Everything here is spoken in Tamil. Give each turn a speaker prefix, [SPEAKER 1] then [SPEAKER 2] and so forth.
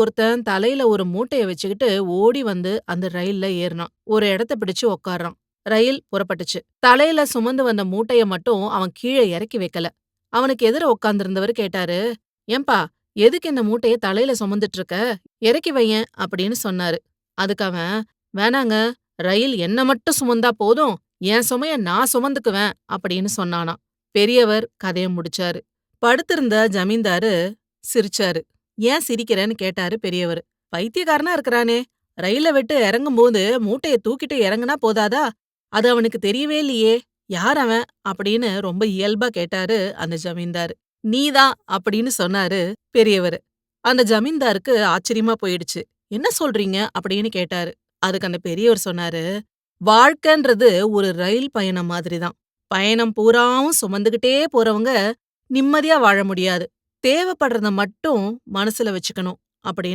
[SPEAKER 1] ஒருத்தன் தலையில ஒரு மூட்டைய வச்சுக்கிட்டு ஓடி வந்து அந்த ரயில்ல ஏறுனான். ஒரு இடத்த பிடிச்சு உட்கார்றான். ரயில் புறப்பட்டுச்சு. தலையில சுமந்து வந்த மூட்டைய மட்டும் அவன் கீழ இறக்கி வைக்கல. அவனுக்கு எதிர உட்கார்ந்திருந்தவரு கேட்டாரு, "ஏன்பா, எதுக்கு இந்த மூட்டைய தலையில சுமந்துட்டு இருக்க? இறக்கி வையேன்" அப்படின்னு சொன்னாரு. அதுக்கு அவன், "வேணாங்க, ரயில் என்ன மட்டும் சுமந்தா போதும், என் சுமைய நான் சுமந்துக்குவேன்" அப்படின்னு சொன்னானாம். பெரியவர் கதைய முடிச்சாரு. படுத்திருந்த ஜமீன்தாரு சிரிச்சாரு. "ஏன் சிரிக்கிறேன்னு?" கேட்டாரு பெரியவரு. "பைத்தியக்காரனா இருக்கிறானே! ரயில விட்டு இறங்கும்போது மூட்டைய தூக்கிட்டு இறங்குனா போதாதா? அது அவனுக்கு தெரியவே இல்லையே! யார் அவன்?" அப்படின்னு ரொம்ப இயல்பா கேட்டாரு அந்த ஜமீன்தாரு. "நீதான்" அப்படின்னு சொன்னாரு பெரியவரு. அந்த ஜமீன்தாருக்கு ஆச்சரியமா போயிடுச்சு. "என்ன சொல்றீங்க?" அப்படின்னு கேட்டாரு. அதுக்கு அந்த பெரியவர் சொன்னாரு, "வாழ்க்கைன்றது ஒரு ரயில் பயணம் மாதிரி தான். பயணம் பூராவும் சுமந்துகிட்டே போறவங்க நிம்மதியா வாழ முடியாது. தேவைப்படுறத மட்டும் மனசுல வச்சுக்கணும்" அப்படின்னு.